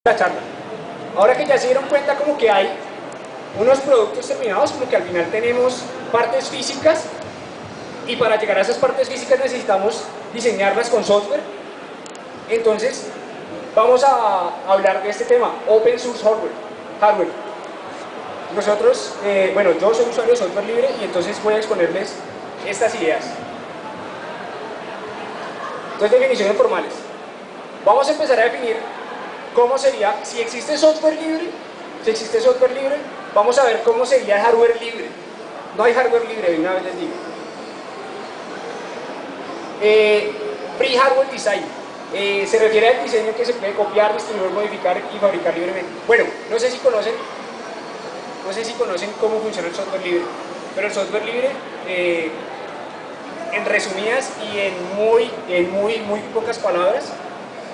la charla. Ahora que ya se dieron cuenta como que hay unos productos terminados, como que al final tenemos partes físicas y para llegar a esas partes físicas necesitamos diseñarlas con software. Entonces vamos a hablar de este tema, Open Source Hardware. Nosotros, bueno, yo soy usuario de software libre y entonces voy a exponerles estas ideas. Entonces, definiciones formales. Vamos a empezar a definir cómo sería, si existe software libre, vamos a ver cómo sería el hardware libre. No hay hardware libre, de una vez les digo. Free Hardware Design. Se refiere al diseño que se puede copiar, distribuir, modificar y fabricar libremente. Bueno, no sé si conocen cómo funciona el software libre, pero el software libre, en resumidas y en muy pocas palabras,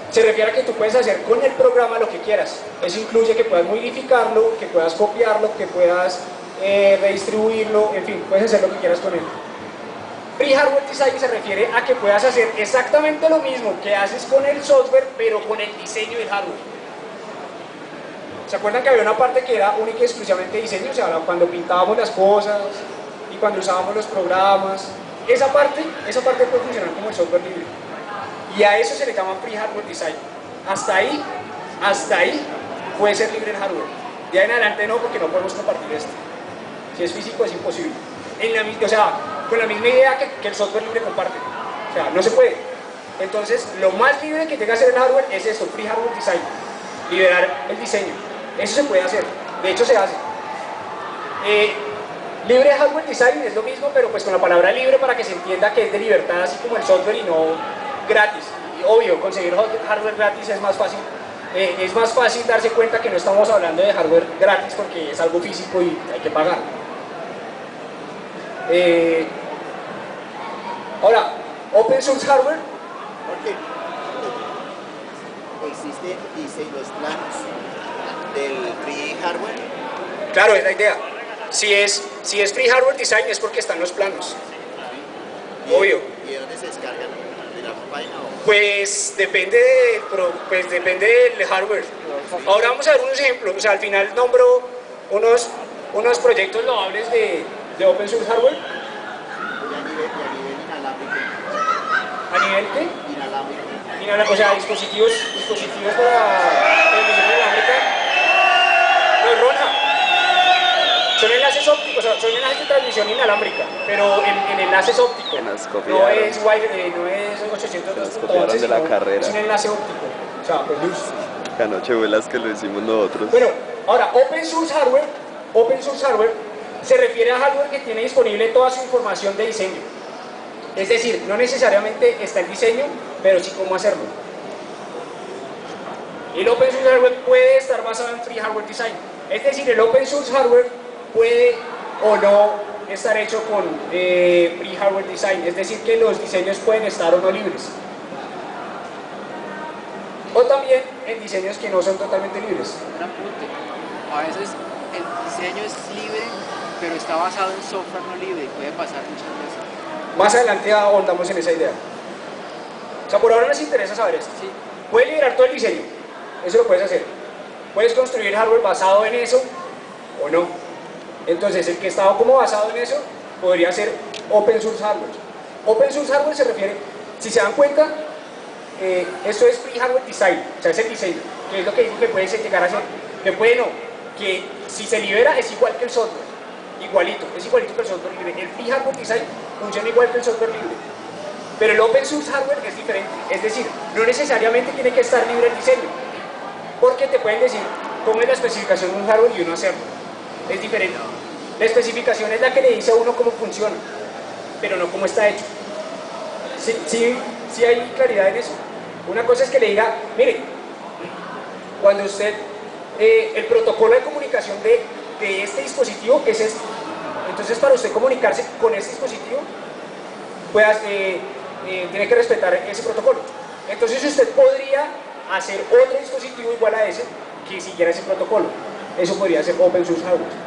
se refiere a que tú puedes hacer con el programa lo que quieras. Eso incluye que puedas modificarlo, que puedas copiarlo, que puedas redistribuirlo, en fin, puedes hacer lo que quieras con él. Free Hardware Design se refiere a que puedas hacer exactamente lo mismo que haces con el software, pero con el diseño del hardware. ¿Se acuerdan que había una parte que era única y exclusivamente diseño? O sea, cuando pintábamos las cosas y cuando usábamos los programas. Esa parte puede funcionar como el software libre. Y a eso se le llama Free Hardware Design. Hasta ahí puede ser libre el hardware. De ahí en adelante no, porque no podemos compartir esto. Si es físico es imposible. O sea, con la misma idea que el software libre comparte. O sea, no se puede. Entonces, lo más libre que llega a ser el hardware es esto, Free Hardware Design. Liberar el diseño. Eso se puede hacer. De hecho, se hace. Libre Hardware Design es lo mismo, pero pues con la palabra libre para que se entienda que es de libertad, así como el software y no gratis. Y obvio, conseguir hardware gratis es más fácil. Es más fácil darse cuenta que no estamos hablando de hardware gratis porque es algo físico y hay que pagar. Ahora, Open Source Hardware. Porque existen, dice, los planos del Free Hardware. Claro, es la idea. Si es Free Hardware Design es porque están los planos. Obvio. ¿Y de dónde se descargan? ¿De la página o...? Pues depende del hardware. Ahora vamos a ver unos ejemplos. O sea, al final nombro unos proyectos loables de Open Source Hardware. Y a nivel inalámbrico. ¿A nivel qué? Inalámbrico. O sea, dispositivos para transmisión inalámbrica. No, Ronja. Son enlaces ópticos, o sea, son enlaces de transmisión inalámbrica, pero en enlaces ópticos. No es 802.11, de la carrera. Es un enlace óptico. O sea, pues luz. Anoche vuelas que lo hicimos nosotros. Bueno, ahora, Open Source Hardware se refiere a hardware que tiene disponible toda su información de diseño. Es decir, no necesariamente está el diseño, pero sí cómo hacerlo. El Open Source Hardware puede estar basado en Free Hardware Design. Es decir, el Open Source Hardware puede o no estar hecho con Free Hardware Design. Es decir, que los diseños pueden estar o no libres. O también en diseños que no son totalmente libres. Un apunte. A veces el diseño es libre, pero está basado en software no libre y puede pasar muchas veces. Más adelante ahondamos en esa idea. O sea, por ahora nos interesa saber esto. Sí. Puedes liberar todo el diseño. Eso lo puedes hacer. Puedes construir hardware basado en eso o no. Entonces, el que estaba como basado en eso podría ser Open Source Hardware. Open Source Hardware se refiere, si se dan cuenta, esto es Free Hardware Design, o sea, es el diseño, que es lo que digo que puede llegar a ser, que puede no, que si se libera es igual que el software, igualito, es igualito que el software libre. El Free Hardware Design funciona igual que el software libre, pero el Open Source Hardware es diferente, es decir, no necesariamente tiene que estar libre el diseño, porque te pueden decir cómo es la especificación de un hardware y uno hacerlo, es diferente. La especificación es la que le dice a uno cómo funciona, pero no cómo está hecho. Sí hay claridad en eso. Una cosa es que le diga, mire, cuando usted, el protocolo de comunicación de este dispositivo es este. Entonces, para usted comunicarse con este dispositivo, tiene que respetar ese protocolo. Entonces, usted podría hacer otro dispositivo igual a ese que siguiera ese protocolo. Eso podría ser Open Source Hardware.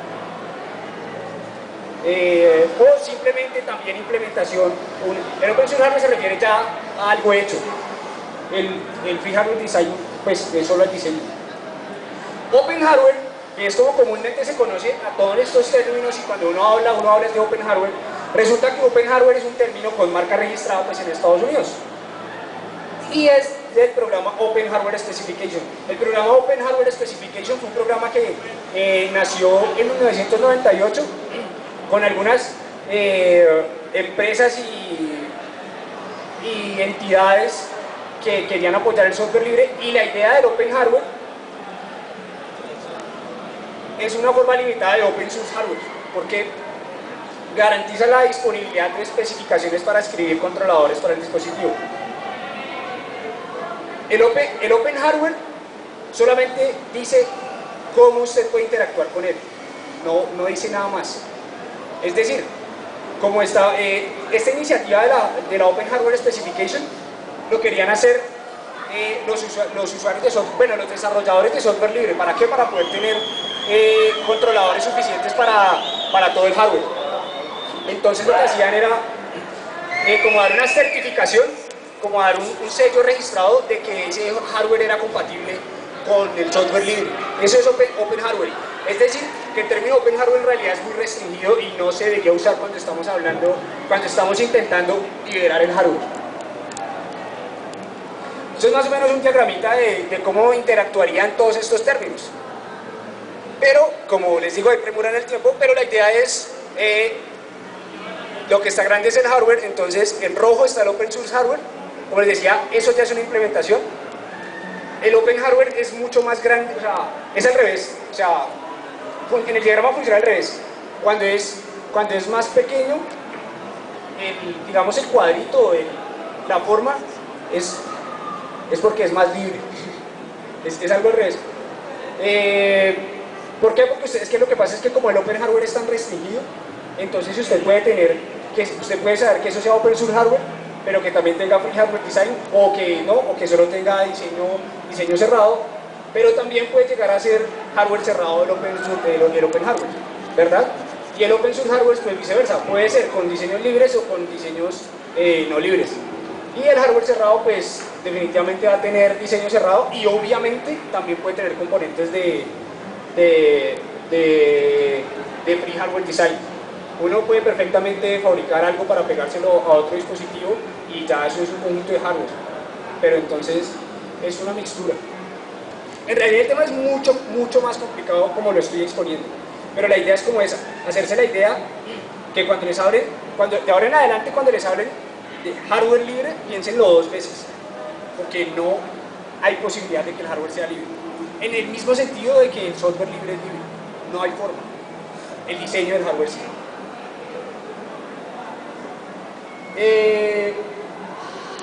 O simplemente también implementación. El Open Source Hardware se refiere ya a algo hecho. El Free Hardware Design pues es solo el diseño. Open Hardware, que es como comúnmente se conoce a todos estos términos, y cuando uno habla de Open Hardware, resulta que Open Hardware es un término con marca registrada pues, en Estados Unidos. Y es del programa Open Hardware Specification. El programa Open Hardware Specification fue un programa que nació en 1998 con algunas empresas y entidades que querían apoyar el software libre, y la idea del Open Hardware es una forma limitada de Open Source Hardware, porque garantiza la disponibilidad de especificaciones para escribir controladores para el dispositivo. El Open Hardware solamente dice cómo usted puede interactuar con él, no dice nada más. Es decir, como esta iniciativa de la Open Hardware Specification lo querían hacer los usuarios de software, bueno, los desarrolladores de software libre. ¿Para qué? Para poder tener controladores suficientes para todo el hardware. Entonces lo que hacían era como dar una certificación, como dar un sello registrado de que ese hardware era compatible con el software libre. Eso es Open Hardware. Es decir, que el término Open Hardware en realidad es muy restringido y no se debería usar cuando estamos intentando liberar el hardware. Eso es más o menos un diagramita de cómo interactuarían todos estos términos. Pero, como les digo, hay premura en el tiempo, pero la idea es, lo que está grande es el hardware. Entonces en rojo está el Open Source Hardware. Como les decía, eso ya es una implementación. El Open Hardware es mucho más grande, o sea, es al revés. O sea, en el diagrama funciona al revés. Cuando es más pequeño, digamos el cuadrito, la forma, es porque es más libre. Es algo al revés. ¿Por qué? Porque es que lo que pasa es que como el Open Hardware es tan restringido, entonces usted puede saber que eso sea Open Source Hardware, pero que también tenga Free Hardware Design, o que no, o que solo tenga diseño cerrado, pero también puede llegar a ser hardware cerrado del Open Hardware, ¿verdad? Y el Open Source Hardware pues viceversa, puede ser con diseños libres o con diseños no libres. Y el hardware cerrado pues definitivamente va a tener diseño cerrado, y obviamente también puede tener componentes de Free Hardware Design. Uno puede perfectamente fabricar algo para pegárselo a otro dispositivo y ya eso es un conjunto de hardware, pero entonces es una mixtura. En realidad el tema es mucho más complicado como lo estoy exponiendo, pero la idea es como esa, hacerse la idea que cuando les hablen, de ahora en adelante cuando les hablen de hardware libre, piénsenlo dos veces, porque no hay posibilidad de que el hardware sea libre, en el mismo sentido de que el software libre es libre, no hay forma, el diseño del hardware sí.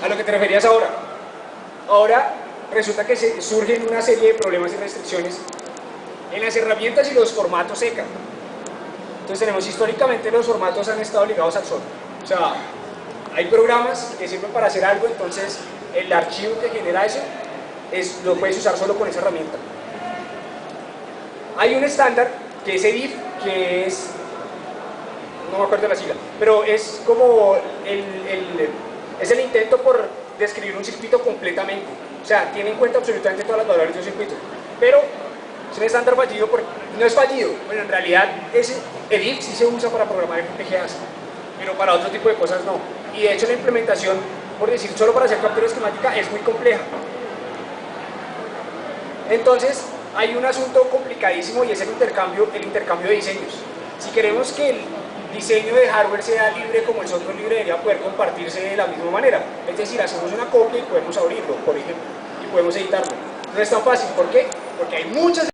A lo que te referías ahora resulta que surgen una serie de problemas y restricciones en las herramientas y los formatos ECA. Entonces tenemos, históricamente los formatos han estado ligados al software, o sea, hay programas que sirven para hacer algo, entonces el archivo que genera eso lo puedes usar solo con esa herramienta. Hay un estándar que es EDIF, que es, no me acuerdo de la sigla, pero es como es el intento por describir un circuito completamente, o sea, tiene en cuenta absolutamente todas las variables de un circuito, pero es un estándar fallido, no es fallido, bueno, en realidad ese EDIF sí se usa para programar FPGAs, pero para otro tipo de cosas no, y de hecho la implementación, por decir, solo para hacer captura esquemática es muy compleja. Entonces hay un asunto complicadísimo, y es el intercambio de diseños. Si queremos que el diseño de hardware sea libre como el software libre, debería poder compartirse de la misma manera, es decir, hacemos una copia y podemos abrirlo, por ejemplo, y podemos editarlo. No es tan fácil, ¿por qué? Porque hay muchas